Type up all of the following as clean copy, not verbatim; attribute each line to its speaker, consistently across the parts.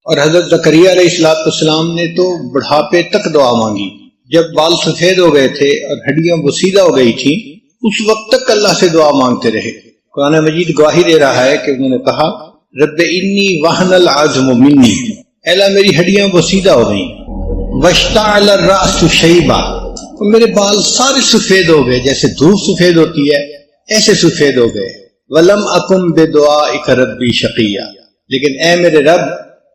Speaker 1: اور حضرت زکریا علیہ السلام نے تو بڑھاپے تک دعا مانگی. جب بال سفید ہو گئے تھے اور ہڈیاں بسیدہ ہو گئی تھی اس وقت تک اللہ سے دعا مانگتے رہے. قرآن مجید گواہی دے رہا ہے کہ انہوں نے کہا رب انی وہن العظم منی، اے اللہ میری ہڈیاں بسیدہ ہو گئیں، واشتعل الرأس شیبا، اور میرے بال سارے سفید ہو گئے، جیسے دھوپ سفید ہوتی ہے ایسے سفید ہو گئے. ولم اکن بدعائک ربی شقیا، لیکن اے میرے رب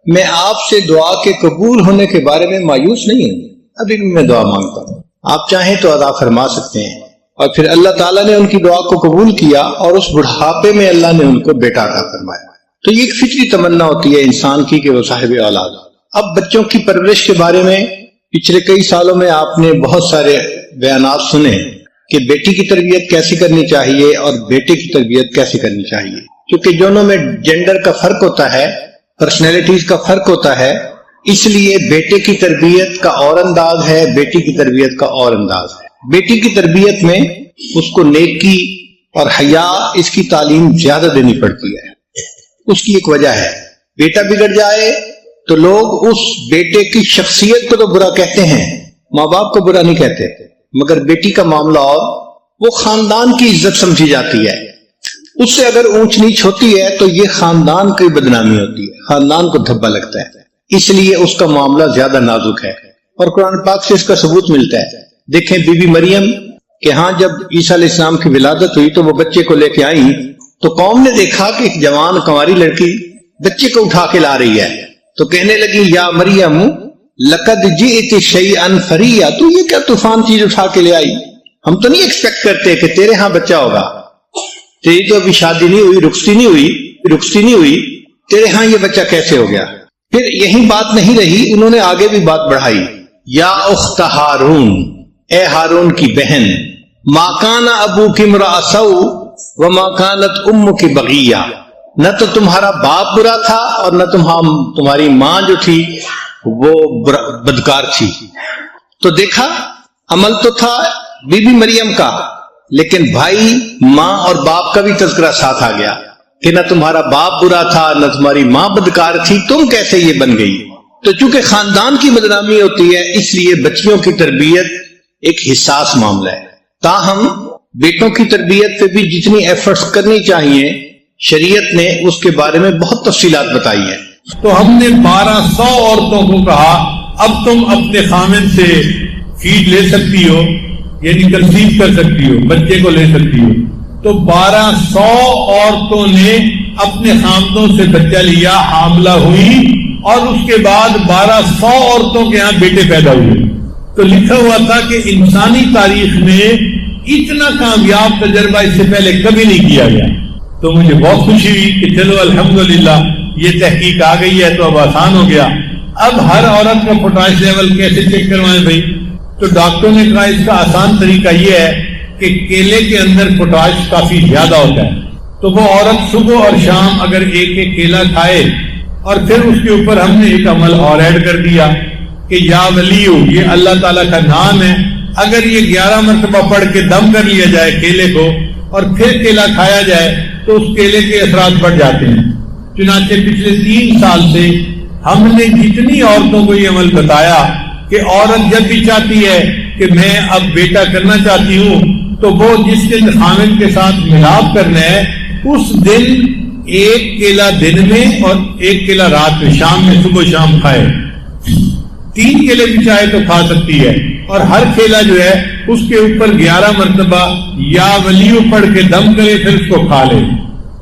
Speaker 1: میں آپ سے دعا کے قبول ہونے کے بارے میں مایوس نہیں ہوں، ابھی بھی میں دعا مانگتا ہوں. آپ چاہیں تو عطا فرما سکتے ہیں. اور پھر اللہ تعالیٰ نے ان کی دعا کو قبول کیا اور اس بڑھاپے میں اللہ نے ان کو بیٹا عطا فرمایا. تو یہ ایک فطری تمنا ہوتی ہے انسان کی کہ وہ صاحب اولاد. اب بچوں کی پرورش کے بارے میں پچھلے کئی سالوں میں آپ نے بہت سارے بیانات سنے کہ بیٹی کی تربیت کیسے کرنی چاہیے اور بیٹے کی تربیت کیسے کرنی چاہیے، کیونکہ دونوں میں جینڈر کا فرق ہوتا ہے، پرسنالٹیز کا فرق ہوتا ہے. اس لیے بیٹے کی تربیت کا اور انداز ہے، بیٹی کی تربیت کا اور انداز ہے. بیٹی کی تربیت میں اس کو نیکی اور حیا اس کی تعلیم زیادہ دینی پڑتی ہے. اس کی ایک وجہ ہے، بیٹا بگڑ جائے تو لوگ اس بیٹے کی شخصیت کو تو برا کہتے ہیں، ماں باپ کو برا نہیں کہتے، مگر بیٹی کا معاملہ اور وہ خاندان کی عزت سمجھی جاتی ہے. اس سے اگر اونچ نیچ ہوتی ہے تو یہ خاندان کی بدنامی ہوتی ہے، خاندان کو دھبا لگتا ہے، اس لیے اس کا معاملہ زیادہ نازک ہے. اور قرآن پاک سے اس کا ثبوت ملتا ہے. دیکھیں بی بی مریم کہ ہاں جب عیسیٰ علیہ السلام کی ولادت ہوئی تو وہ بچے کو لے کے آئیں تو قوم نے دیکھا کہ ایک جوان کنواری لڑکی بچے کو اٹھا کے لا رہی ہے، تو کہنے لگی یا مریم لقد جئت شیئا فریا، تو یہ کیا طوفان چیز اٹھا کے لے آئی، ہم تو نہیں ایکسپیکٹ کرتے کہ تیرے ہاں بچہ ہوگا، تیری تو ابھی شادی نہیں ہوئی، رخصتی نہیں ہوئی، تیرے ہاں یہ بچہ کیسے ہو گیا. پھر یہی بات نہیں رہی، انہوں نے آگے بھی بات بڑھائی، یا اخت ہارون، اے ہارون کی بہن، ما کان ابوک امرأ سوء وما کانت امک بغیہ، نہ تو تمہارا باپ برا تھا اور نہ تمہاری ماں جو تھی وہ بدکار تھی. تو دیکھا عمل تو تھا بی بی مریم کا، لیکن بھائی ماں اور باپ کا بھی تذکرہ ساتھ آ گیا کہ نہ تمہارا باپ برا تھا نہ تمہاری ماں بدکار تھی، تم کیسے یہ بن گئی. تو چونکہ خاندان کی بدنامی ہوتی ہے اس لیے بچیوں کی تربیت ایک حساس معاملہ ہے. تاہم بیٹوں کی تربیت پہ بھی جتنی ایفرٹس کرنی چاہیے شریعت نے اس کے بارے میں بہت تفصیلات بتائی ہیں.
Speaker 2: تو ہم نے 1200 عورتوں کو کہا اب تم اپنے خامن سے فیڈ لے سکتی ہو، یعنی کنسیو کر سکتی ہو، بچے کو لے سکتی ہو. تو 1200 عورتوں نے اپنے خامدوں سے بچہ لیا، حاملہ ہوئی، اور اس کے بعد 1200 عورتوں کے ہاں بیٹے پیدا ہوئے. تو لکھا ہوا تھا کہ انسانی تاریخ میں اتنا کامیاب تجربہ اس سے پہلے کبھی نہیں کیا گیا. تو مجھے بہت خوشی ہوئی کہ چلو الحمدللہ یہ تحقیق آ گئی ہے تو اب آسان ہو گیا. اب ہر عورت کا پوٹاش لیول کیسے چیک کروائیں بھائی؟ تو ڈاکٹروں نے کہا اس کا آسان طریقہ یہ ہے کہ کیلے کے اندر پوٹاش کافی زیادہ ہوتا ہے، تو وہ عورت صبح اور شام اگر ایک ایک کیلا کھائے، اور پھر اس کے اوپر ہم نے ایک عمل اور ایڈ کر دیا کہ یا ولیو، یہ اللہ تعالیٰ کا نام ہے، اگر یہ 11 مرتبہ پڑھ کے دم کر لیا جائے کیلے کو اور پھر کیلا کھایا جائے تو اس کیلے کے اثرات بڑھ جاتے ہیں. چنانچہ پچھلے 3 سال سے ہم نے جتنی عورتوں کو یہ عمل بتایا کہ عورت جب بھی چاہتی ہے کہ میں اب بیٹا کرنا چاہتی ہوں تو وہ جس دن خامن کے ساتھ ملاپ کرنا ہے اس دن ایک کیلا دن میں اور ایک کیلا رات میں، شام میں، صبح شام کھائے. 3 کیلے بھی چاہے تو کھا سکتی ہے، اور ہر کیلا جو ہے اس کے اوپر 11 مرتبہ یا ولیو پڑھ کے دم کرے پھر اس کو کھا لے.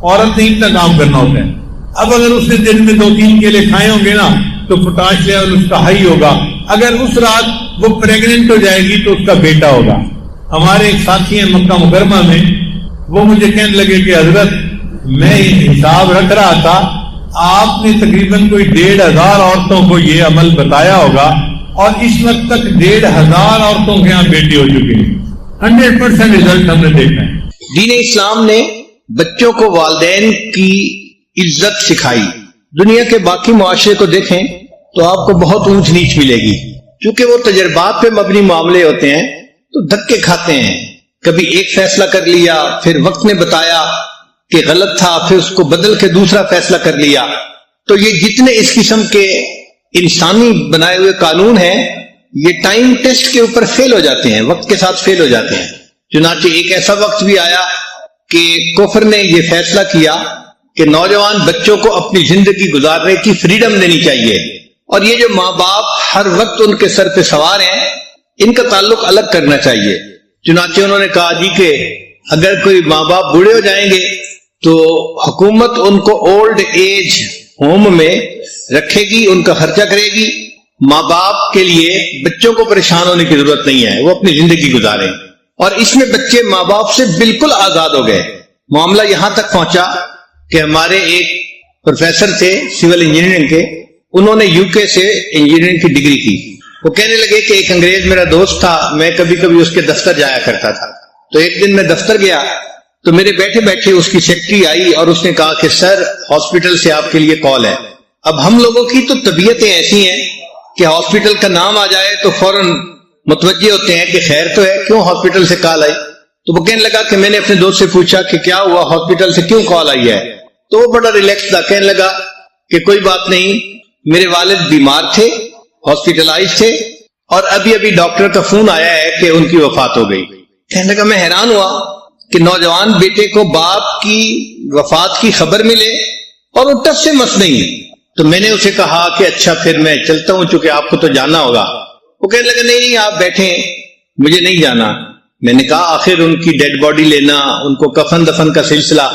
Speaker 2: عورت نے اتنا کام کرنا ہوتا ہے. اب اگر اس نے دن میں 2-3 کیلے کھائے ہوں گے نا تو پوٹاش لیول اس کا ہائی ہوگا. اگر اس رات وہ پریگننٹ ہو جائے گی تو اس کا بیٹا ہوگا. ہمارے ایک ساتھی ہیں مکہ مکرمہ میں، وہ مجھے کہنے لگے کہ حضرت میں حساب رکھ رہا تھا، آپ نے تقریباً کوئی 1500 عورتوں کو یہ عمل بتایا ہوگا اور اس وقت تک 1500 عورتوں کے یہاں بیٹے ہو چکے ہیں. 100% رزلٹ ہم نے دیکھا ہے.
Speaker 1: دین اسلام نے بچوں کو والدین کی عزت سکھائی. دنیا کے باقی معاشرے کو دیکھیں تو آپ کو بہت اونچ نیچ ملے گی، کیونکہ وہ تجربات پہ مبنی معاملے ہوتے ہیں تو دھکے کھاتے ہیں. کبھی ایک فیصلہ کر لیا، پھر وقت نے بتایا کہ غلط تھا، پھر اس کو بدل کے دوسرا فیصلہ کر لیا. تو یہ جتنے اس قسم کے انسانی بنائے ہوئے قانون ہیں یہ ٹائم ٹیسٹ کے اوپر فیل ہو جاتے ہیں، وقت کے ساتھ فیل ہو جاتے ہیں۔ چنانچہ ایک ایسا وقت بھی آیا کہ کفر نے یہ فیصلہ کیا کہ نوجوان بچوں کو اپنی زندگی گزارنے کی فریڈم دینی چاہیے، اور یہ جو ماں باپ ہر وقت ان کے سر پہ سوار ہیں ان کا تعلق الگ کرنا چاہیے۔ چنانچہ انہوں نے کہا جی کہ اگر کوئی ماں باپ بوڑھے ہو جائیں گے تو حکومت ان کو اولڈ ایج ہوم میں رکھے گی، ان کا خرچہ کرے گی، ماں باپ کے لیے بچوں کو پریشان ہونے کی ضرورت نہیں ہے، وہ اپنی زندگی گزاریں۔ اور اس میں بچے ماں باپ سے بالکل آزاد ہو گئے۔ معاملہ یہاں تک پہنچا کہ ہمارے ایک پروفیسر تھے سول انجینئرنگ کے، انہوں نے یو کے سے انجینئرنگ کی ڈگری کی۔ وہ کہنے لگے کہ ایک انگریز میرا دوست تھا، میں کبھی کبھی اس کے دفتر جایا کرتا تھا، تو ایک دن میں دفتر گیا تو میرے بیٹھے بیٹھے اس کی سیکرٹری آئی اور اس نے کہا کہ سر ہاسپٹل سے آپ کے لیے کال ہے۔ اب ہم لوگوں کی تو طبیعتیں ایسی ہیں کہ ہاسپٹل کا نام آ جائے تو فوراً متوجہ ہوتے ہیں کہ خیر تو ہے، کیوں ہاسپٹل سے کال آئی؟ تو وہ کہنے لگا کہ میں نے اپنے دوست سے پوچھا کہ کیا ہوا، ہاسپٹل سے کیوں کال آئی ہے؟ تو وہ بڑا ریلیکس تھا، کہنے لگا کہ کوئی بات نہیں، میرے والد بیمار تھے، ہاسپٹلائز تھے، اور ابھی ابھی ڈاکٹر کا فون آیا ہے کہ ان کی وفات ہو گئی۔ کہنے لگا میں حیران ہوا کہ نوجوان بیٹے کو باپ کی وفات کی خبر ملے اور وہ ٹس سے مس نہیں۔ تو میں نے اسے کہا کہ اچھا پھر میں چلتا ہوں، چونکہ آپ کو تو جانا ہوگا۔ وہ کہنے لگا نہیں آپ بیٹھیں، مجھے نہیں جانا۔ میں نے کہا آخر ان کی ڈیڈ باڈی لینا، ان کو کفن دفن کا سلسلہ۔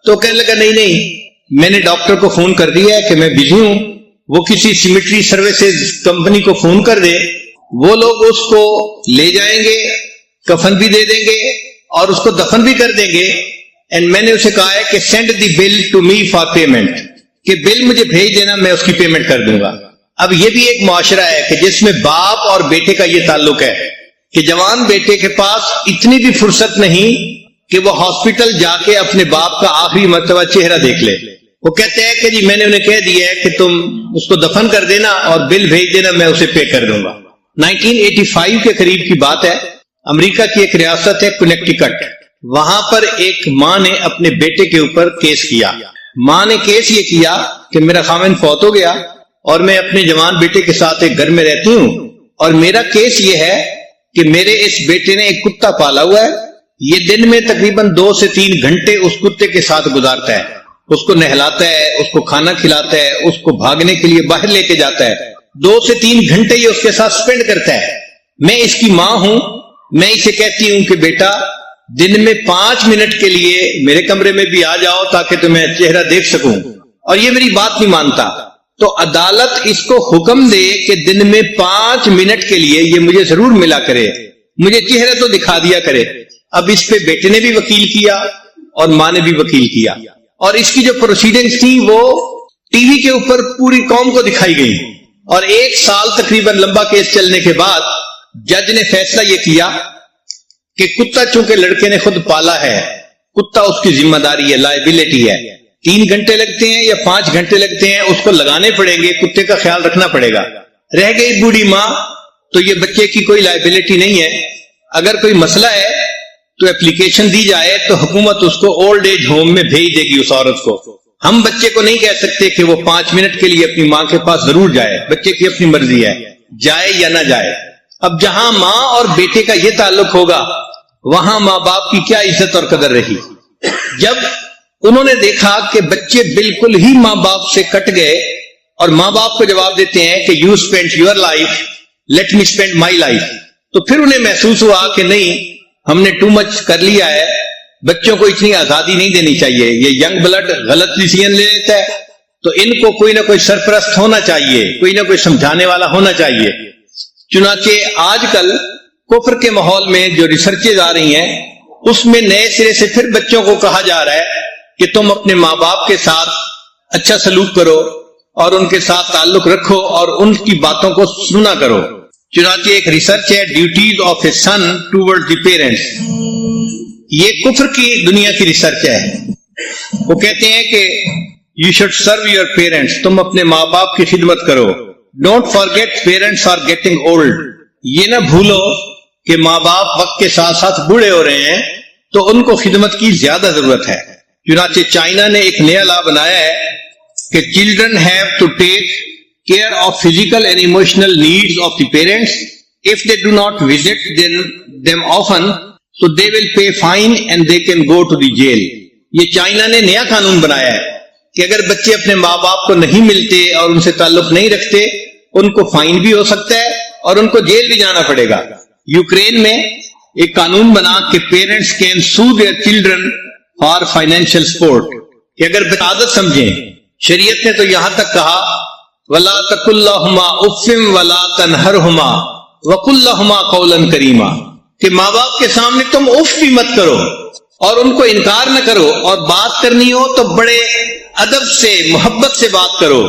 Speaker 1: تو کہنے لگا نہیں میں نے ڈاکٹر کو فون کر دیا ہے کہ میں بزی ہوں، وہ کسی سیمیٹری سروسز کمپنی کو فون کر دے، وہ لوگ اس کو لے جائیں گے، کفن بھی دے دیں گے اور اس کو دفن بھی کر دیں گے۔ اینڈ میں نے اسے کہا ہے کہ send the bill to me for payment, کہ بل مجھے بھیج دینا، میں اس کی پیمنٹ کر دوں گا۔ اب یہ بھی ایک معاشرہ ہے کہ جس میں باپ اور بیٹے کا یہ تعلق ہے کہ جوان بیٹے کے پاس اتنی بھی فرصت نہیں کہ وہ ہاسپٹل جا کے اپنے باپ کا آخری مرتبہ چہرہ دیکھ لے۔ وہ کہتے ہیں کہ جی میں نے انہیں کہہ دیا ہے کہ تم اس کو دفن کر دینا اور بل بھیج دینا، میں اسے پے کر دوں گا۔ 1985 کے قریب کی بات ہے، امریکہ کی ایک ریاست ہے کنیکٹیکٹ، وہاں پر ایک ماں نے اپنے بیٹے کے اوپر کیس کیا۔ ماں نے کیس یہ کیا کہ میرا خاوند فوت ہو گیا اور میں اپنے جوان بیٹے کے ساتھ ایک گھر میں رہتی ہوں، اور میرا کیس یہ ہے کہ میرے اس بیٹے نے ایک کتا پالا ہوا ہے، یہ دن میں تقریباً 2 سے 3 گھنٹے اس کتے کے ساتھ گزارتا ہے، اس کو نہلاتا ہے، اس کو کھانا کھلاتا ہے، اس کو بھاگنے کے لیے باہر لے کے جاتا ہے، 2 سے 3 گھنٹے یہ اس کے ساتھ سپینڈ کرتا ہے۔ میں اس کی ماں ہوں، میں اسے کہتی ہوں کہ بیٹا دن میں 5 منٹ کے لیے میرے کمرے میں بھی آ جاؤ تاکہ تمہیں چہرہ دیکھ سکوں، اور یہ میری بات نہیں مانتا۔ تو عدالت اس کو حکم دے کہ دن میں 5 منٹ کے لیے یہ مجھے ضرور ملا کرے، مجھے چہرہ تو دکھا دیا کرے۔ اب اس پہ بیٹے نے بھی وکیل کیا اور ماں نے بھی وکیل کیا، اور اس کی جو پروسیڈنگز تھی وہ ٹی وی کے اوپر پوری قوم کو دکھائی گئی، اور 1 سال تقریباً لمبا کیس چلنے کے بعد جج نے فیصلہ یہ کیا کہ کتا چونکہ لڑکے نے خود پالا ہے، کتا اس کی ذمہ داری ہے، لائبلٹی ہے، 3 گھنٹے لگتے ہیں یا 5 گھنٹے لگتے ہیں اس کو لگانے پڑیں گے، کتے کا خیال رکھنا پڑے گا۔ رہ گئی بوڑھی ماں تو یہ بچے کی کوئی لائبلٹی نہیں ہے، اگر کوئی مسئلہ ہے تو اپلیکیشن دی جائے تو حکومت اس کو اولڈ ایج ہوم میں بھیج دے گی اس عورت کو۔ ہم بچے کو نہیں کہہ سکتے کہ وہ 5 منٹ کے لیے اپنی ماں کے پاس ضرور جائے، بچے کی اپنی مرضی ہے، جائے یا نہ جائے۔ اب جہاں ماں اور بیٹے کا یہ تعلق ہوگا وہاں ماں باپ کی کیا عزت اور قدر رہی۔ جب انہوں نے دیکھا کہ بچے بالکل ہی ماں باپ سے کٹ گئے اور ماں باپ کو جواب دیتے ہیں کہ you spend your life, let me spend my life, تو پھر انہیں محسوس ہوا کہ نہیں ہم نے ٹو مچ کر لیا ہے، بچوں کو اتنی آزادی نہیں دینی چاہیے، یہ ینگ بلڈ غلط ڈیسیژن لے لیتا ہے، تو ان کو کوئی نہ کوئی سرپرست ہونا چاہیے، کوئی نہ کوئی سمجھانے والا ہونا چاہیے۔ چنانچہ آج کل کفر کے ماحول میں جو ریسرچز آ رہی ہیں اس میں نئے سرے سے پھر بچوں کو کہا جا رہا ہے کہ تم اپنے ماں باپ کے ساتھ اچھا سلوک کرو اور ان کے ساتھ تعلق رکھو اور ان کی باتوں کو سنا کرو۔ چنانچہ ایک ریسرچ ہے duties of a son toward the parents, یہ کفر کی دنیا کی ریسرچ ہے۔ وہ کہتے ہیں کہ you should serve your parents, تم اپنے ماں باپ کی خدمت کرو۔ Don't forget parents are getting old, یہ نہ بھولو کہ ماں باپ وقت کے ساتھ ساتھ بوڑھے ہو رہے ہیں تو ان کو خدمت کی زیادہ ضرورت ہے۔ چنانچہ چائنا نے ایک نیا لا بنایا ہے کہ children have to take care of physical and emotional needs of the parents. If they do not visit them often, so they will pay fine and they can go to the jail. یہ China نے نیا قانون بنایا ہے کہ اگر بچے اپنے ماں باپ کو نہیں ملتے اور ان سے تعلق نہیں رکھتے، ان کو فائن بھی ہو سکتا ہے اور ان کو جیل بھی جانا پڑے گا. یوکرین میں ایک قانون بنا کہ parents can sue their children for financial support, کہ اگر عادت سمجھیں. شریعت نے تو یہاں تک کہا وَلَا تَقُلْ لَهُمَا أُفٍّ وَلَا تَنْهَرْهُمَا وَقُلْ لَهُمَا قَوْلًا كَرِيمًا، کہ ماں باپ کے سامنے تم اف بھی مت کرو اور ان کو انکار نہ کرو، اور بات کرنی ہو تو بڑے ادب سے محبت سے بات کرو،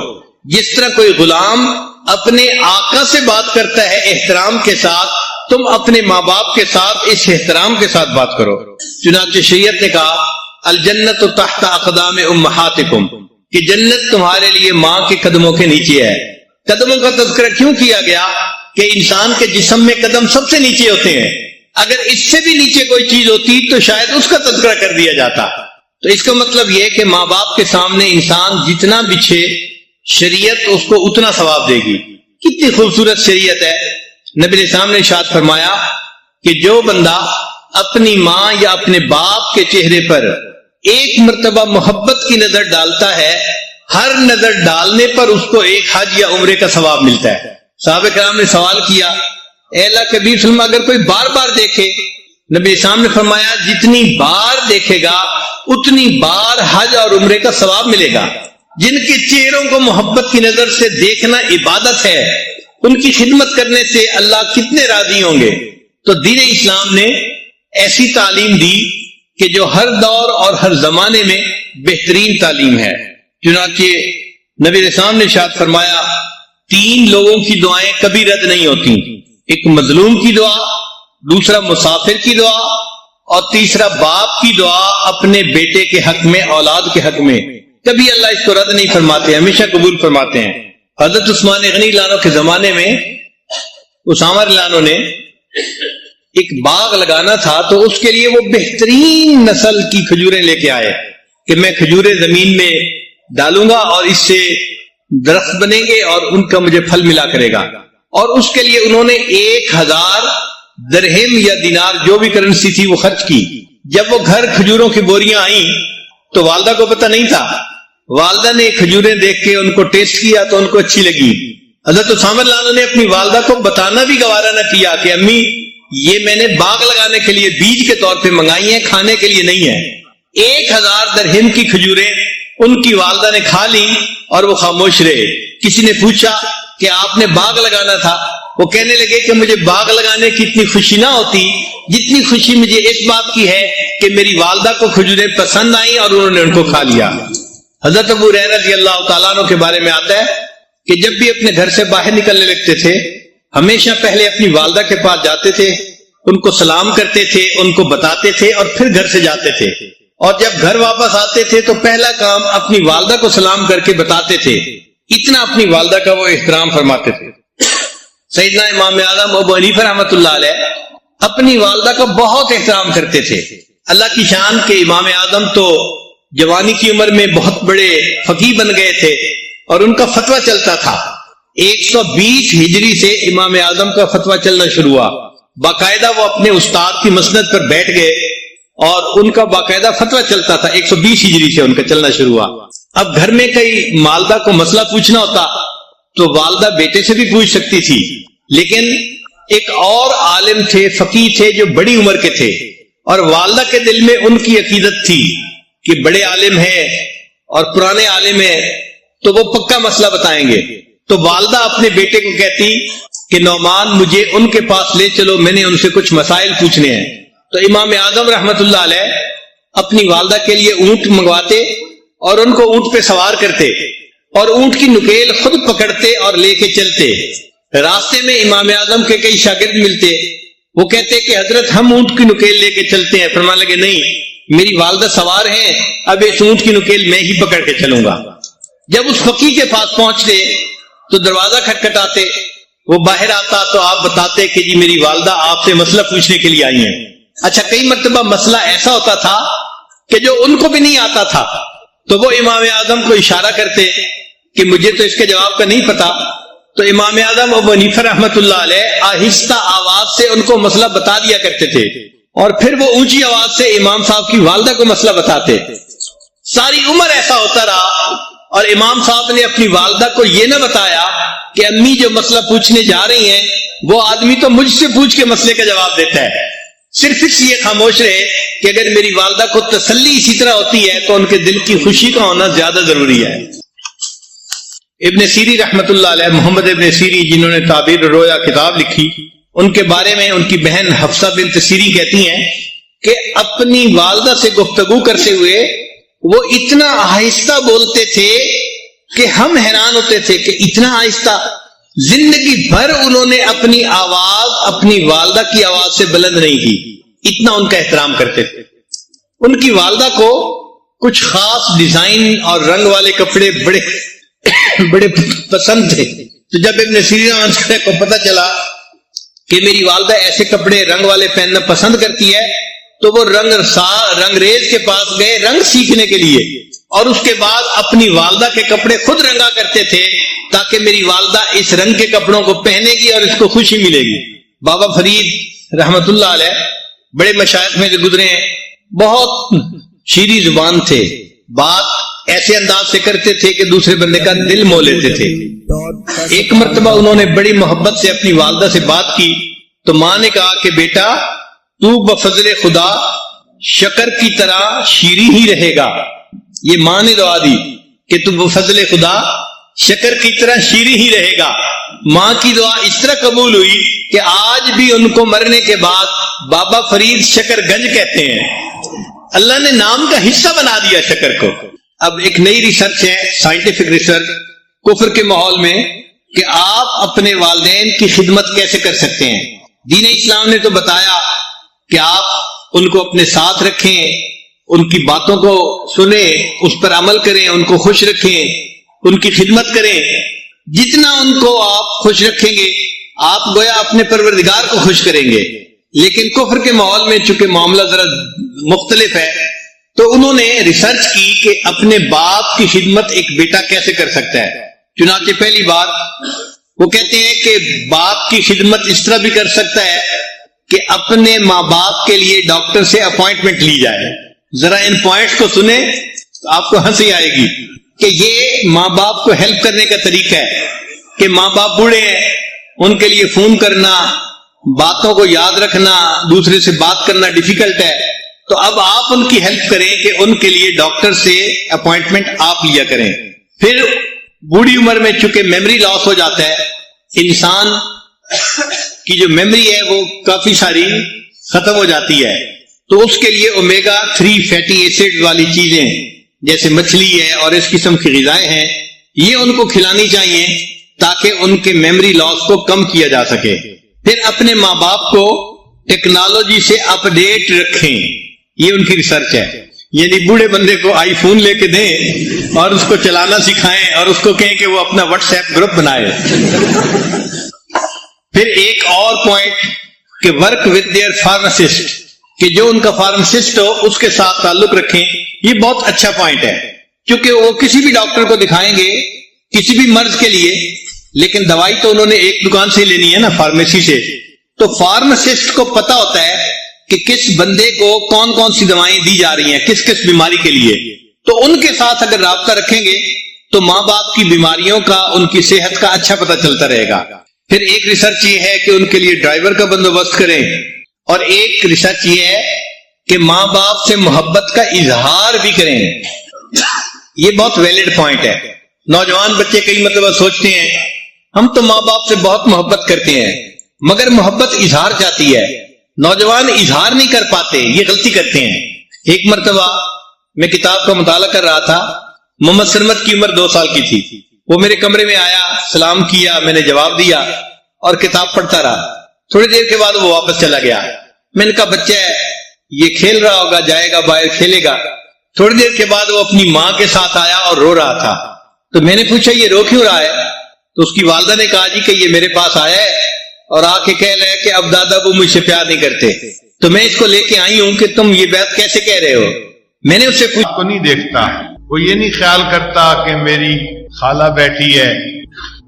Speaker 1: جس طرح کوئی غلام اپنے آقا سے بات کرتا ہے احترام کے ساتھ، تم اپنے ماں باپ کے ساتھ اس احترام کے ساتھ بات کرو. چنانچہ شریعت نے کہا الجنت تحت اقدام امہاتکم، کہ جنت تمہارے لیے ماں کے قدموں کے نیچے ہے. قدموں کا تذکرہ کیوں کیا گیا؟ کہ انسان کے جسم میں قدم سب سے نیچے ہوتے ہیں، اگر اس سے بھی نیچے کوئی چیز ہوتی تو شاید اس کا تذکرہ کر دیا جاتا. تو اس کا مطلب یہ کہ ماں باپ کے سامنے انسان جتنا بچھے شریعت اس کو اتنا ثواب دے گی. کتنی خوبصورت شریعت ہے. نبی علیہ السلام نے ارشاد فرمایا کہ جو بندہ اپنی ماں یا اپنے باپ کے چہرے پر ایک مرتبہ محبت کی نظر ڈالتا ہے، ہر نظر ڈالنے پر اس کو ایک حج یا عمرے کا ثواب ملتا ہے. صحابہ کرام نے سوال کیا اے اللہ کے نبی صلی اللہ علیہ وسلم اگر کوئی بار بار دیکھے؟ نبی اسلام نے فرمایا جتنی بار دیکھے گا اتنی بار حج اور عمرے کا ثواب ملے گا. جن کے چہروں کو محبت کی نظر سے دیکھنا عبادت ہے، ان کی خدمت کرنے سے اللہ کتنے راضی ہوں گے. تو دین اسلام نے ایسی تعلیم دی کہ جو ہر دور اور ہر زمانے میں بہترین تعلیم ہے. چنانچہ نبی علیہ السلام نے ارشاد فرمایا 3 لوگوں کی دعائیں کبھی رد نہیں ہوتی، ایک مظلوم کی دعا، دوسرا مسافر کی دعا، اور تیسرا باپ کی دعا اپنے بیٹے کے حق میں، اولاد کے حق میں. کبھی اللہ اس کو رد نہیں فرماتے، ہمیشہ قبول فرماتے ہیں. حضرت عثمان غنی لانو کے زمانے میں اسامہ لانو نے ایک باغ لگانا تھا، تو اس کے لیے وہ بہترین نسل کی کھجوریں لے کے آئے کہ میں کھجوریں زمین میں ڈالوں گا اور اس سے درخت بنیں گے اور ان کا مجھے پھل ملا کرے گا. اور اس کے لیے انہوں نے 1000 درہم یا دینار جو بھی کرنسی تھی وہ خرچ کی. جب وہ گھر کھجوروں کی بوریاں آئیں تو والدہ کو پتہ نہیں تھا. والدہ نے کھجوریں دیکھ کے ان کو ٹیسٹ کیا تو ان کو اچھی لگی. حضرت اسامہ لانو نے اپنی والدہ کو بتانا بھی گوارا نہ کیا کہ امی یہ میں نے باغ لگانے کے لیے بیج کے طور پہ منگائی ہیں، کھانے کے لیے نہیں ہے. 1000 درہم کی کھجوریں ان کی والدہ نے کھا لی اور وہ خاموش رہے. کسی نے پوچھا کہ آپ نے باغ لگانا تھا؟ وہ کہنے لگے کہ مجھے باغ لگانے کی اتنی خوشی نہ ہوتی جتنی خوشی مجھے اس بات کی ہے کہ میری والدہ کو کھجوریں پسند آئیں اور انہوں نے ان کو کھا لیا. حضرت ابو ہریرہ رضی اللہ تعالیٰ عنہ کے بارے میں آتا ہے کہ جب بھی اپنے گھر سے باہر نکلنے لگتے تھے ہمیشہ پہلے اپنی والدہ کے پاس جاتے تھے، ان کو سلام کرتے تھے، ان کو بتاتے تھے اور پھر گھر سے جاتے تھے. اور جب گھر واپس آتے تھے تو پہلا کام اپنی والدہ کو سلام کر کے بتاتے تھے. اتنا اپنی والدہ کا وہ احترام فرماتے تھے. سیدنا امام اعظم ابو حنیفہ رحمۃ اللہ علیہ اپنی والدہ کا بہت احترام کرتے تھے. اللہ کی شان کے امام اعظم تو جوانی کی عمر میں بہت بڑے فقیہ بن گئے تھے اور ان کا فتویٰ چلتا تھا. 120 ہجری سے امام اعظم کا فتویٰ چلنا شروع ہوا. باقاعدہ وہ اپنے استاد کی مسند پر بیٹھ گئے اور ان کا باقاعدہ فتویٰ چلتا تھا. 120 ہجری سے ان کا چلنا شروع ہوا. اب گھر میں کئی والدہ کو مسئلہ پوچھنا ہوتا تو والدہ بیٹے سے بھی پوچھ سکتی تھی، لیکن ایک اور عالم تھے، فقیہ تھے جو بڑی عمر کے تھے، اور والدہ کے دل میں ان کی عقیدت تھی کہ بڑے عالم ہیں اور پرانے عالم ہیں تو وہ پکا مسئلہ بتائیں گے. تو والدہ اپنے بیٹے کو کہتی کہ نعمان مجھے ان کے پاس لے چلو، میں نے ان سے کچھ مسائل پوچھنے ہیں. تو امام اعظم رحمت اللہ علیہ اپنی والدہ کے لیے اونٹ منگواتے اور ان کو اونٹ پہ سوار کرتے اور اونٹ کی نکیل خود پکڑتے اور لے کے چلتے. راستے میں امام اعظم کے کئی شاگرد ملتے، وہ کہتے کہ حضرت ہم اونٹ کی نکیل لے کے چلتے ہیں. فرمانے لگے نہیں، میری والدہ سوار ہیں، اب اس اونٹ کی نکیل میں ہی پکڑ کے چلوں گا. جب اس فقیہ کے پاس پہنچتے تو دروازہ کھٹکھٹاتے، وہ باہر آتا تو آپ بتاتے کہ جی میری والدہ آپ سے مسئلہ پوچھنے کے لیے آئی ہیں. اچھا، کئی مرتبہ مسئلہ ایسا ہوتا تھا کہ جو ان کو بھی نہیں آتا تھا تو وہ امام اعظم کو اشارہ کرتے کہ مجھے تو اس کے جواب کا نہیں پتا. تو امام اعظم ابو حنیفہ رحمۃ اللہ علیہ آہستہ آواز سے ان کو مسئلہ بتا دیا کرتے تھے اور پھر وہ اونچی آواز سے امام صاحب کی والدہ کو مسئلہ بتاتے. ساری عمر ایسا ہوتا رہا اور امام صاحب نے اپنی والدہ کو یہ نہ بتایا کہ امی جو مسئلہ پوچھنے جا رہی ہیں وہ آدمی تو مجھ سے پوچھ کے مسئلے کا جواب دیتا ہے. صرف اس لیے خاموش رہے کہ اگر میری والدہ کو تسلی اسی طرح ہوتی ہے تو ان کے دل کی خوشی کا ہونا زیادہ ضروری ہے. ابن سیری رحمت اللہ علیہ، محمد ابن سیری جنہوں نے تعبیر رویا کتاب لکھی، ان کے بارے میں ان کی بہن حفصہ بنت سیری کہتی ہیں کہ اپنی والدہ سے گفتگو کرتے ہوئے وہ اتنا آہستہ بولتے تھے کہ ہم حیران ہوتے تھے کہ اتنا آہستہ. زندگی بھر انہوں نے اپنی آواز اپنی والدہ کی آواز سے بلند نہیں کی، اتنا ان کا احترام کرتے تھے. ان کی والدہ کو کچھ خاص ڈیزائن اور رنگ والے کپڑے بڑے بڑے پسند تھے. تو جب ابن سیرین کو پتہ چلا کہ میری والدہ ایسے کپڑے رنگ والے پہننا پسند کرتی ہے تو وہ رنگ ریز کے پاس گئے رنگ سیکھنے کے لیے، اور اس کے بعد اپنی والدہ کے کپڑے خود رنگا کرتے تھے تاکہ میری والدہ اس رنگ کے کپڑوں کو پہنے گی اور اس کو خوشی ملے گی. بابا فرید رحمت اللہ علیہ بڑے مشائخ میں سے گزرے ہیں، بہت شیریں زبان تھے، بات ایسے انداز سے کرتے تھے کہ دوسرے بندے کا دل مو لیتے تھے. ایک مرتبہ انہوں نے بڑی محبت سے اپنی والدہ سے بات کی تو ماں نے کہا کہ بیٹا تو بفضل خدا شکر کی طرح شیریں ہی رہے گا. یہ ماں نے دعا دی کہ تو بفضل خدا شکر کی طرح شیریں ہی رہے گا. ماں کی دعا اس طرح قبول ہوئی کہ آج بھی ان کو مرنے کے بعد بابا فرید شکر گنج کہتے ہیں. اللہ نے نام کا حصہ بنا دیا شکر کو. اب ایک نئی ریسرچ ہے، سائنٹیفک ریسرچ کفر کے ماحول میں، کہ آپ اپنے والدین کی خدمت کیسے کر سکتے ہیں. دین اسلام نے تو بتایا کہ آپ ان کو اپنے ساتھ رکھیں، ان کی باتوں کو سنیں، اس پر عمل کریں، ان کو خوش رکھیں، ان کی خدمت کریں. جتنا ان کو آپ خوش رکھیں گے آپ گویا اپنے پروردگار کو خوش کریں گے. لیکن کفر کے ماحول میں چونکہ معاملہ ذرا مختلف ہے تو انہوں نے ریسرچ کی کہ اپنے باپ کی خدمت ایک بیٹا کیسے کر سکتا ہے. چنانچہ پہلی بات وہ کہتے ہیں کہ باپ کی خدمت اس طرح بھی کر سکتا ہے کہ اپنے ماں باپ کے لیے ڈاکٹر سے اپوائنٹمنٹ لی جائے. ذرا ان پوائنٹس کو سنیں تو آپ کو ہنسی آئے گی کہ یہ ماں باپ کو ہیلپ کرنے کا طریقہ ہے کہ ماں باپ بوڑھے ہیں، ان کے لیے فون کرنا، باتوں کو یاد رکھنا، دوسرے سے بات کرنا ڈیفیکلٹ ہے. تو اب آپ ان کی ہیلپ کریں کہ ان کے لیے ڈاکٹر سے اپوائنٹمنٹ آپ لیا کریں. پھر بوڑھی عمر میں چونکہ میموری لاس ہو جاتا ہے، انسان کی جو میموری ہے وہ کافی ساری ختم ہو جاتی ہے، تو اس کے لیے اومیگا 3 فیٹی ایسڈ والی چیزیں جیسے مچھلی ہے اور اس قسم کی غذائیں ہیں، یہ ان کو کھلانی چاہیے تاکہ ان کے میموری لاس کو کم کیا جا سکے. پھر اپنے ماں باپ کو ٹیکنالوجی سے اپ ڈیٹ رکھیں. یہ ان کی ریسرچ ہے، یعنی بوڑھے بندے کو آئی فون لے کے دیں اور اس کو چلانا سکھائیں اور اس کو کہیں کہ وہ اپنا واٹس ایپ گروپ بنائے. پھر ایک اور پوائنٹ کہ ورک ود دیئر فارماسسٹ، کہ جو ان کا فارماسسٹ ہو اس کے ساتھ تعلق رکھیں. یہ بہت اچھا پوائنٹ ہے کیونکہ وہ کسی بھی ڈاکٹر کو دکھائیں گے کسی بھی مرض کے لیے، لیکن دوائی تو انہوں نے ایک دکان سے لینی ہے نا، فارمیسی سے. تو فارماسسٹ کو پتا ہوتا ہے کہ کس بندے کو کون کون سی دوائیں دی جا رہی ہیں کس کس بیماری کے لیے. تو ان کے ساتھ اگر رابطہ رکھیں گے تو ماں باپ کی بیماریوں کا، ان کی صحت کا اچھا پتہ چلتا رہے گا. پھر ایک ریسرچ یہ ہے کہ ان کے لیے ڈرائیور کا بندوبست کریں، اور ایک ریسرچ یہ ہے کہ ماں باپ سے محبت کا اظہار بھی کریں. یہ بہت ویلڈ پوائنٹ ہے. نوجوان بچے کئی مرتبہ سوچتے ہیں ہم تو ماں باپ سے بہت محبت کرتے ہیں مگر محبت اظہار چاہتی ہے. نوجوان اظہار نہیں کر پاتے، یہ غلطی کرتے ہیں. ایک مرتبہ میں کتاب کا مطالعہ کر رہا تھا، محمد سرمد کی عمر 2 سال کی تھی. وہ میرے کمرے میں آیا، سلام کیا، میں نے جواب دیا اور کتاب پڑھتا رہا. تھوڑی دیر کے بعد وہ واپس چلا گیا. میں نے کہا بچہ ہے، یہ کھیل رہا ہوگا، جائے گا باہر کھیلے گا. تھوڑی دیر کے بعد وہ اپنی ماں کے ساتھ آیا اور رو رہا تھا. تو میں نے پوچھا یہ رو کیوں رہا ہے؟ تو اس کی والدہ نے کہا جی کہ یہ میرے پاس آیا ہے اور آ کے کہہ رہے کہ اب دادا ابو مجھ سے پیار نہیں کرتے، تو میں اس کو لے کے آئی ہوں کہ تم یہ بات کیسے کہہ رہے ہو. میں نے اس سے پوچھا
Speaker 2: کو نہیں دیکھتا ہے
Speaker 3: وہ یہ نہیں خیال کرتا کہ میری خالہ بیٹھی ہے،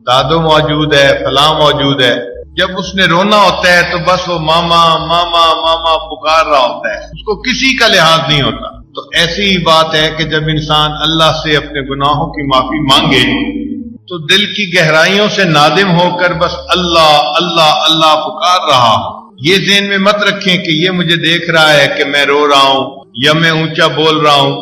Speaker 3: دادو موجود ہے، فلاں موجود ہے. جب اس نے رونا ہوتا ہے تو بس وہ ماما ماما ماما پکار رہا ہوتا ہے، اس کو کسی کا لحاظ نہیں ہوتا. تو ایسی ہی بات ہے کہ جب انسان اللہ سے اپنے گناہوں کی معافی مانگے تو دل کی گہرائیوں سے نادم ہو کر بس اللہ اللہ اللہ پکار رہا ہو. یہ ذہن میں مت رکھیں کہ یہ مجھے دیکھ رہا ہے کہ میں رو رہا ہوں یا میں اونچا بول رہا ہوں.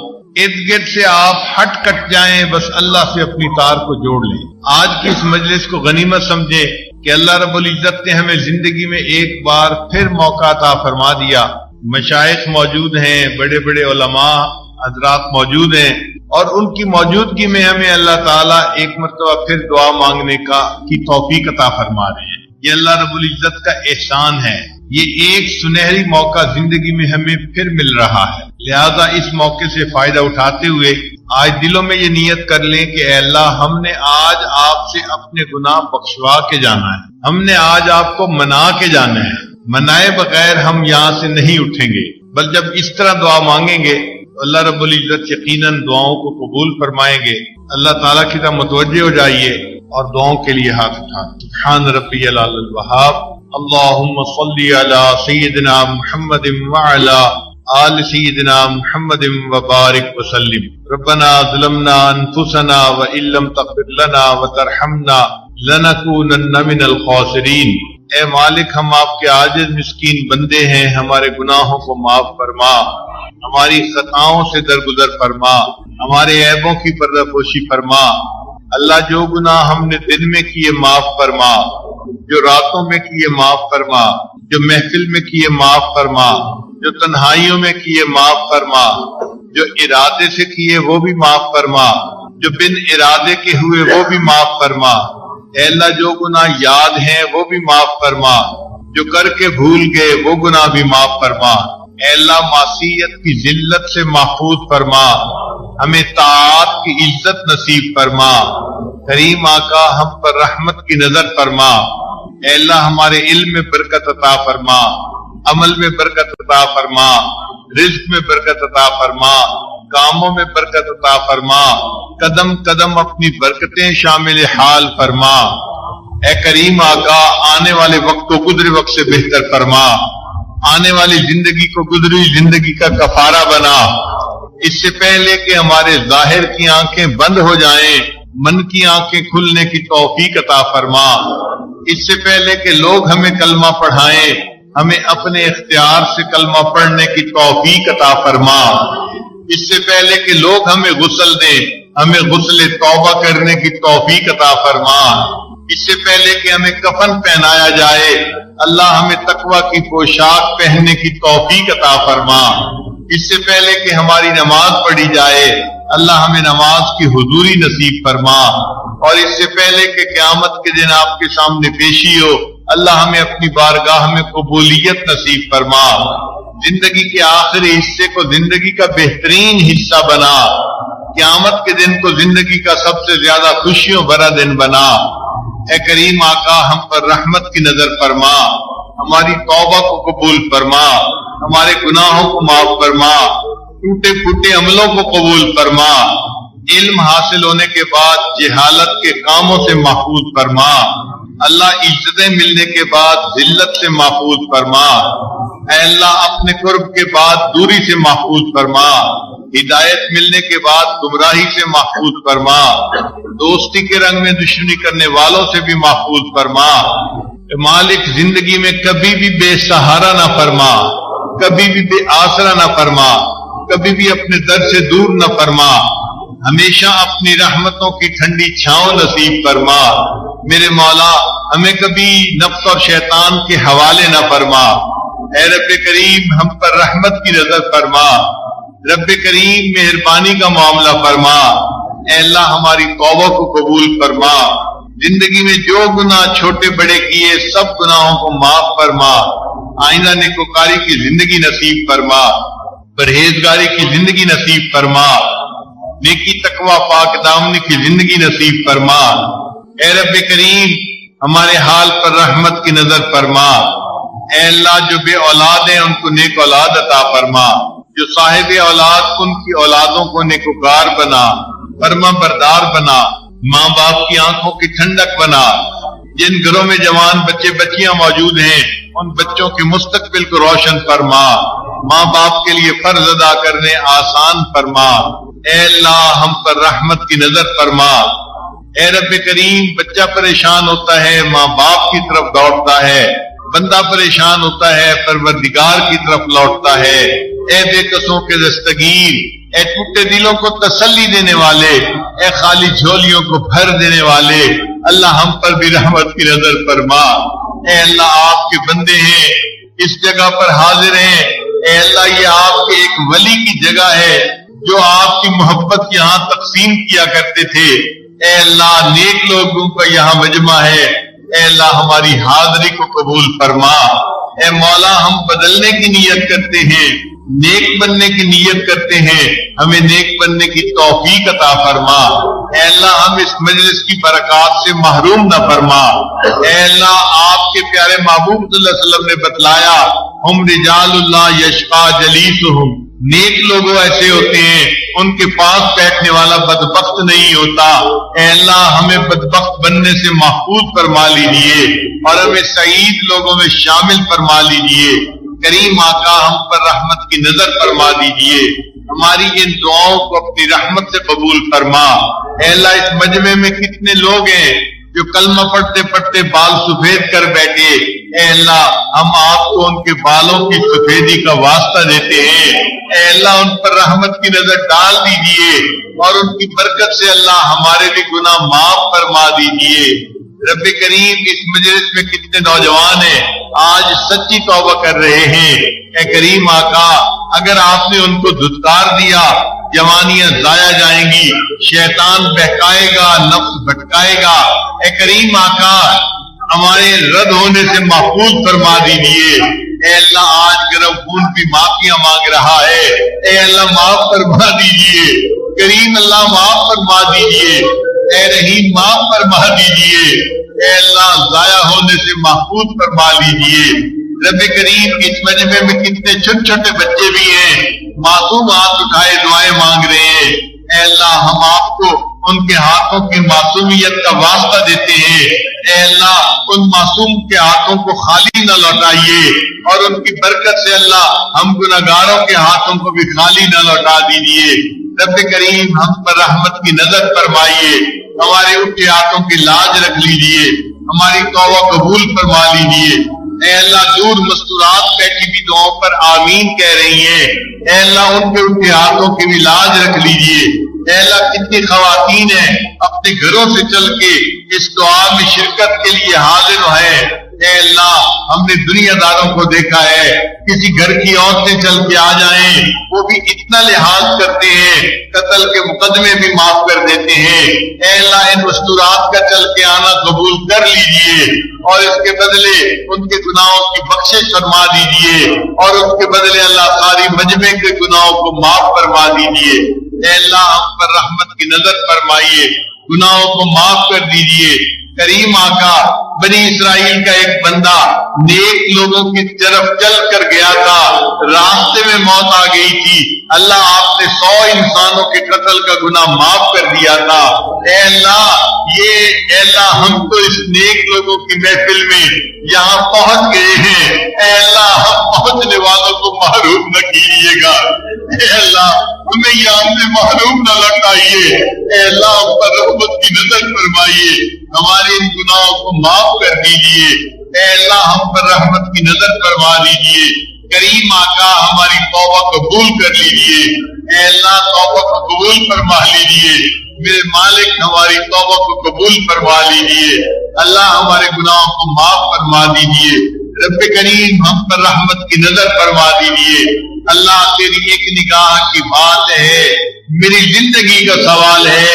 Speaker 3: ارد گرد سے آپ ہٹ کٹ جائیں، بس اللہ سے اپنی تار کو جوڑ لیں. آج کی اس مجلس کو غنیمت سمجھیں کہ اللہ رب العزت نے ہمیں زندگی میں ایک بار پھر موقع عطا فرما دیا. مشائخ موجود ہیں، بڑے بڑے علماء حضرات موجود ہیں، اور ان کی موجودگی میں ہمیں اللہ تعالیٰ ایک مرتبہ پھر دعا مانگنے کی توفیق عطا فرما رہے ہیں. یہ اللہ رب العزت کا احسان ہے. یہ ایک سنہری موقع زندگی میں ہمیں پھر مل رہا ہے. لہذا اس موقع سے فائدہ اٹھاتے ہوئے آج دلوں میں یہ نیت کر لیں کہ اے اللہ، ہم نے آج آپ سے اپنے گناہ بخشوا کے جانا ہے، ہم نے آج آپ کو منا کے جانا ہے. منائے بغیر ہم یہاں سے نہیں اٹھیں گے. بل جب اس طرح دعا مانگیں گے تو اللہ رب العزت یقیناً دعاؤں کو قبول فرمائیں گے. اللہ تعالیٰ کی طرف متوجہ ہو جائیے اور دعاؤں کے لیے ہاتھ اٹھائیں. سبحان ربی العلی الوہاب. اللہم صلی علی سیدنا محمد وعلی آل سیدنا محمد وبارک وسلم. ربنا ظلمنا انفسنا وان لم تغفر لنا وترحمنا لنکونن من الخاسرین. اے مالک، ہم آپ کے عاجز مسکین بندے ہیں، ہمارے گناہوں کو معاف فرما، ہماری خطاؤں سے درگزر فرما، ہمارے عیبوں کی پردہ پوشی فرما. اللہ، جو گناہ ہم نے دن میں کیے معاف فرما، جو راتوں میں کیے معاف فرما، جو محفل میں کیے معاف فرما، جو تنہائیوں میں کیے معاف فرما، جو ارادے سے کیے وہ بھی معاف فرما، جو بن ارادے کے ہوئے وہ بھی معاف فرما. اے اللہ، جو گناہ یاد ہیں وہ بھی معاف فرما، جو کر کے بھول گئے وہ گناہ بھی معاف فرما. اے اللہ، معصیت کی ذلت سے محفوظ فرما، ہمیں طاعت کی عزت نصیب فرما. کریم آقا، ہم پر رحمت کی نظر فرما. اے اللہ، ہمارے علم میں برکت عطا فرما، عمل میں برکت عطا فرما، رزق میں برکت عطا فرما، کاموں میں برکت عطا فرما. قدم قدم اپنی برکتیں شامل حال فرما. اے کریم آقا، آنے والے وقت کو گزرے وقت سے بہتر فرما، آنے والی زندگی کو گزری زندگی کا کفارہ بنا. اس سے پہلے کہ ہمارے ظاہر کی آنکھیں بند ہو جائیں، من کی آنکھیں کھلنے کی توفیق عطا فرما. اس سے پہلے کہ لوگ ہمیں کلمہ پڑھائیں، ہمیں اپنے اختیار سے کلمہ پڑھنے کی توفیق عطا فرما. اس سے پہلے کہ لوگ ہمیں غسل دیں، ہمیں غسل توبہ کرنے کی توفیق عطا فرما. اس سے پہلے کہ ہمیں کفن پہنایا جائے، اللہ ہمیں تقوی کی پوشاک پہننے کی توفیق عطا فرما. اس سے پہلے کہ ہماری نماز پڑھی جائے، اللہ ہمیں نماز کی حضوری نصیب فرما. اور اس سے پہلے کہ قیامت کے دن آپ کے سامنے پیشی ہو، اللہ ہمیں اپنی بارگاہ میں قبولیت نصیب فرما. زندگی کے آخری حصے کو زندگی کا بہترین حصہ بنا، قیامت کے دن کو زندگی کا سب سے زیادہ خوشیوں بھرا دن بنا. اے کریم آقا، ہم پر رحمت کی نظر فرما، ہماری توبہ کو قبول فرما، ہمارے گناہوں کو معاف فرما، ٹوٹے پھوٹے عملوں کو قبول فرما. علم حاصل ہونے کے بعد جہالت کے کاموں سے محفوظ فرما. اللہ، عزتیں ملنے کے بعد ذلت سے محفوظ فرما. اے اللہ، اپنے قرب کے بعد دوری سے محفوظ فرما. ہدایت ملنے کے بعد گمراہی سے محفوظ فرما. دوستی کے رنگ میں دشمنی کرنے والوں سے بھی محفوظ فرما. مالک، زندگی میں کبھی بھی بے سہارا نہ فرما، کبھی بھی بے آسرا نہ فرما، کبھی بھی اپنے در سے دور نہ فرما. ہمیشہ اپنی رحمتوں کی ٹھنڈی چھاؤں نصیب فرما. میرے مولا، ہمیں کبھی نفس اور شیطان کے حوالے نہ فرما. اے رب کریم، ہم پر رحمت کی نظر فرما. رب کریم، مہربانی کا معاملہ فرما. اے اللہ، ہماری توبہ کو قبول فرما. زندگی میں جو گناہ چھوٹے بڑے کیے سب گناہوں کو معاف فرما. آئندہ نیکوکاری کی زندگی نصیب فرما، پرہیزگاری کی زندگی نصیب فرما، نیکی تقوی پاک دامنی کی زندگی نصیب فرما. اے رب کریم، ہمارے حال پر رحمت کی نظر فرما. اے اللہ، جو بے اولاد ہیں ان کو نیک اولاد عطا فرما. جو صاحب اولاد ان کی اولادوں کو نیکوکار بنا، فرما بردار بنا، ماں باپ کی آنکھوں کی ٹھنڈک بنا، جن گھروں میں جوان بچے بچیاں موجود ہیں ان بچوں کے مستقبل کو روشن فرما، ماں باپ کے لیے فرض ادا کرنے آسان فرما۔ اے اللہ ہم پر رحمت کی نظر فرما۔ اے رب کریم، بچہ پریشان ہوتا ہے ماں باپ کی طرف دوڑتا ہے، بندہ پریشان ہوتا ہے پروردگار کی طرف لوٹتا ہے۔ اے بے قصوں کے دستگیر، اے ٹوٹے دلوں کو تسلی دینے والے، اے خالی جھولیوں کو بھر دینے والے، اللہ ہم پر بھی رحمت کی نظر فرما۔ اے اللہ آپ کے بندے ہیں، اس جگہ پر حاضر ہیں، اے اللہ یہ آپ کے ایک ولی کی جگہ ہے جو آپ کی محبت یہاں تقسیم کیا کرتے تھے۔ اے اللہ نیک لوگوں کا یہاں مجمع ہے، اے اللہ ہماری حاضری کو قبول فرما۔ اے مولا ہم بدلنے کی نیت کرتے ہیں، نیک بننے کی نیت کرتے ہیں، ہمیں نیک بننے کی توفیق عطا فرما۔ اے اللہ ہم اس مجلس کی برکات سے محروم نہ فرما۔ اے اللہ آپ کے پیارے محبوب صلی اللہ علیہ وسلم نے بتلایا، ہم رجال اللہ یشقا جلیسہم، نیک لوگ ایسے ہوتے ہیں ان کے پاس بیٹھنے والا بدبخت نہیں ہوتا۔ اے اللہ ہمیں بدبخت بننے سے محفوظ فرما لیجیے اور ہمیں سعید لوگوں میں شامل فرما لیجیے۔ کریم آقا ہم پر رحمت کی نظر فرما دیجیے، ہماری ان دعاؤں کو اپنی رحمت سے قبول فرما۔ اے اللہ اس مجمع میں کتنے لوگ ہیں جو کلمہ پڑھتے پڑھتے بال سفید کر بیٹھے، اے اللہ ہم آپ کو ان کے بالوں کی سفیدی کا واسطہ دیتے ہیں۔ اے اللہ ان پر رحمت کی نظر ڈال دیجیے اور ان کی برکت سے اللہ ہمارے بھی گناہ معاف فرما دیجیے۔ رب کریم اس مجلس میں کتنے نوجوان ہیں آج سچی توبہ کر رہے ہیں، اے کریم آقا اگر آپ نے ان کو دھتکار دیا جوانیاں ضائع جائیں گی، شیطان بہکائے گا، نفس بھٹکائے گا۔ اے کریم آقا ہمارے رد ہونے سے محفوظ فرما دیجیے۔ اے اللہ آج گرم خون بھی معافیاں مانگ رہا ہے، اے اللہ معاف فرما دیجیے۔ کریم اللہ معاف فرما دیجیے، اے رحیم معاف فرما دیجیے۔ اے اللہ ضائع ہونے سے محفوظ فرما لیجیے۔ رب کریم اس مجمع میں کتنے چھوٹے چھوٹے بچے بھی ہیں، معصوم ہاتھ اٹھائے دعائیں مانگ رہے ہیں، اے اللہ ہم آپ کو ان کے ہاتھوں کی معصومیت کا واسطہ دیتے ہیں۔ اے اللہ ان معصوم کے ہاتھوں کو خالی نہ لوٹائیے اور ان کی برکت سے اللہ ہم گناہگاروں کے ہاتھوں کو بھی خالی نہ لوٹا دیجیے۔ رب کریم ہم پر رحمت کی نظر فرمائیے، ہمارے اٹھے ہاتھوں کی لاج رکھ لیجیے، ہماری توبہ قبول فرما لیجیے۔ اے اللہ دور مستورات بیٹھی بھی دعاؤں پر آمین کہہ رہی ہیں، اے اللہ ان کے اٹھے ہاتھوں کی بھی لاج رکھ لیجیے۔ اے اللہ کتنی خواتین ہیں اپنے گھروں سے چل کے اس دعا میں شرکت کے لیے حاضر ہیں۔ اے اللہ ہم نے دنیا داروں کو دیکھا ہے، کسی گھر کی عورتیں چل کے آ جائیں وہ بھی اتنا لحاظ کرتے ہیں، قتل کے مقدمے بھی معاف کر دیتے ہیں۔ اے اللہ ان مستورات کا چل کے آنا قبول کر لیجئے اور اس کے بدلے ان کے گناہوں کی بخشش فرما دیجئے اور اس کے بدلے اللہ ساری مجمع کے گناہوں کو معاف فرما دیجئے۔ اے اللہ ہم پر رحمت کی نظر فرمائیے، گناہوں کو معاف کر دیجئے۔ کریم آقا بنی اسرائیل کا ایک بندہ نیک لوگوں کی طرف چل کر گیا تھا، راستے میں موت آ گئی تھی، اللہ آپ نے 100 انسانوں کے قتل کا گناہ معاف کر دیا تھا۔ اے اللہ ہم تو اس نیک لوگوں کی محفل میں یہاں پہنچ گئے ہیں، اے اللہ ہم پہنچنے والوں کو محروم نہ کیجیے گا، اے اللہ ہمیں یہاں سے محروم نہ لوٹائیے، اے اللہ ہم پر رحمت کی نظر فرمائیے، ہمارے ان گناہوں کو معاف کر دیجیے۔ اے اللہ ہم پر رحمت کی نظر فرما لیجیے۔ کریم آقا ہماری توبہ قبول کر لیجیے، اے اللہ توبہ کو قبول فرما لیجیے، میرے مالک ہماری توبہ کو قبول فرما لیجیے، اللہ ہمارے گناہوں کو معاف فرما دیجیے۔ رب کریم ہم پر رحمت کی نظر فرما دیجیے۔ اللہ تیری ایک نگاہ کی بات ہے، میری زندگی کا سوال ہے،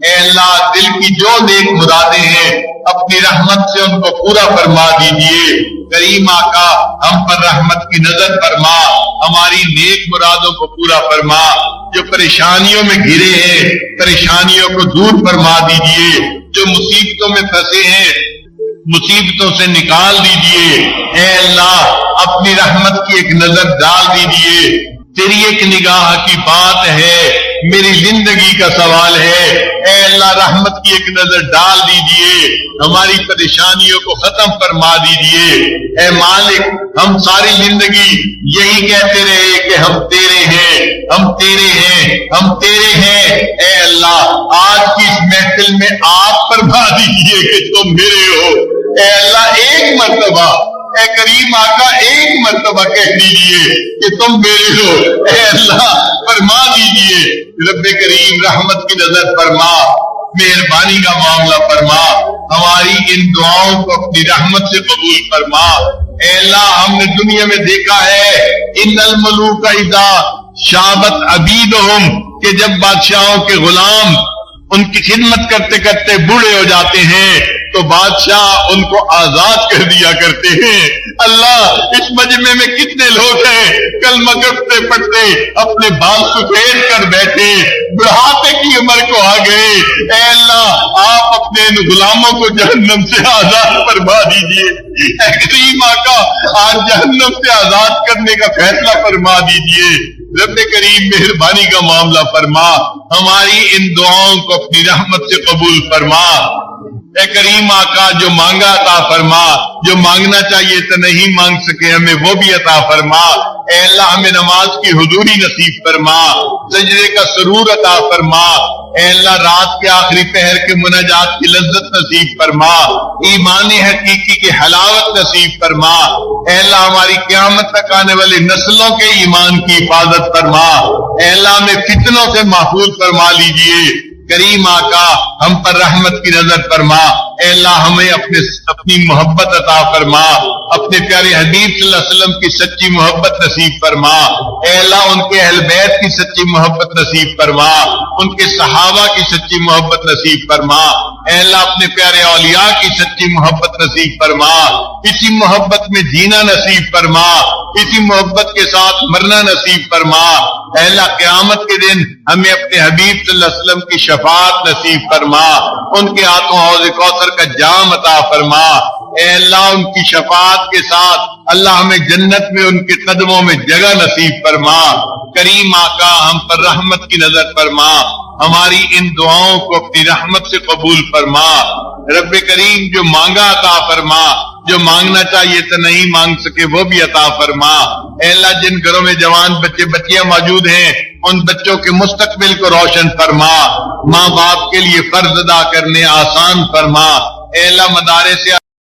Speaker 3: اے اللہ دل کی جو نیک مرادیں ہیں اپنی رحمت سے ان کو پورا فرما دیجئے۔ کریم آقا ہم پر رحمت کی نظر فرما، ہماری نیک مرادوں کو پورا فرما، جو پریشانیوں میں گھرے ہیں پریشانیوں کو دور فرما دیجئے، جو مصیبتوں میں پھنسے ہیں مصیبتوں سے نکال دیجئے۔ اے اللہ اپنی رحمت کی ایک نظر ڈال دیجئے، تیری ایک نگاہ کی بات ہے، میری زندگی کا سوال ہے، اے اللہ رحمت کی ایک نظر ڈال دیجئے، ہماری پریشانیوں کو ختم فرما دیجئے۔ اے مالک ہم ساری زندگی یہی کہتے رہے کہ ہم تیرے ہیں، ہم تیرے ہیں، ہم تیرے ہیں۔ اے اللہ آج کی اس محفل میں آپ فرما دیجئے کہ تم میرے ہو۔ اے اللہ ایک مرتبہ اے کریم آقا ایک مرتبہ کہہ دیجئے کہ تم میرے ہو۔ اے اللہ فرما دیجئے، رب کریم رحمت کی نظر فرما، مہربانی کا معاملہ فرما، ہماری ان دعاؤں کو اپنی رحمت سے قبول فرما۔ اے اللہ ہم نے دنیا میں دیکھا ہے ان الملوک اذا شابت عبیدہم، کہ جب بادشاہوں کے غلام ان کی خدمت کرتے کرتے بوڑھے ہو جاتے ہیں تو بادشاہ ان کو آزاد کر دیا کرتے ہیں۔ اللہ اس مجمع میں کتنے لوگ ہیں کلمہ کرتے پڑھتے اپنے بال سفید کر بیٹھے، بڑھاپے کی عمر کو آ گئے۔ اے اللہ آپ اپنے ان غلاموں کو جہنم سے آزاد فرما دیجئے۔ اے کریم آقا آج جہنم سے آزاد کرنے کا فیصلہ فرما دیجئے۔ رب کریم مہربانی کا معاملہ فرما، ہماری ان دعاؤں کو اپنی رحمت سے قبول فرما۔ اے کریم آقا جو مانگا عطا فرما، جو مانگنا چاہیے تو نہیں مانگ سکے ہمیں وہ بھی عطا فرما۔ اے اللہ ہمیں نماز کی حضوری نصیب فرما، سجدے کا سرور عطا فرما۔ اے اللہ رات کے آخری پہر کے مناجات کی لذت نصیب فرما، ایمان حقیقی کی حلاوت نصیب فرما۔ اے اللہ ہماری قیامت تک آنے والی نسلوں کے ایمان کی حفاظت فرما۔ اے اللہ ہمیں فتنوں سے محفوظ فرما لیجئے۔ کریم آقا ہم پر رحمت کی نظر فرما۔ اے اللہ ہمیں اپنی محبت عطا فرما، اپنے پیارے حبیب صلی اللہ علیہ وسلم کی سچی محبت نصیب فرما۔ اے اللہ ان کے اہل بیت کی سچی محبت نصیب فرما، ان کے صحابہ کی سچی محبت نصیب فرما۔ اے اللہ اپنے پیارے اولیاء کی سچی محبت نصیب فرما، اسی محبت میں جینا نصیب فرما، اسی محبت کے ساتھ مرنا نصیب فرما۔ اے اللہ قیامت کے دن ہمیں اپنے حبیب صلی اللہ علیہ وسلم کی شفاعت نصیب فرما، ان کے ہاتھوں حوض کوثر کا جام عطا فرما۔ اے اللہ ان کی شفاعت کے ساتھ اللہ ہمیں جنت میں ان کے قدموں میں جگہ نصیب فرما۔ کریم آقا ہم پر رحمت کی نظر فرما، ہماری ان دعاؤں کو اپنی رحمت سے قبول فرما۔ رب کریم جو مانگا عطا فرما، جو مانگنا چاہیے تو نہیں مانگ سکے وہ بھی عطا فرما۔ اے اللہ جن گھروں میں جوان بچے بچیاں موجود ہیں ان بچوں کے مستقبل کو روشن فرما، ماں باپ کے لیے فرض ادا کرنے آسان فرما۔ اے اللہ مدارس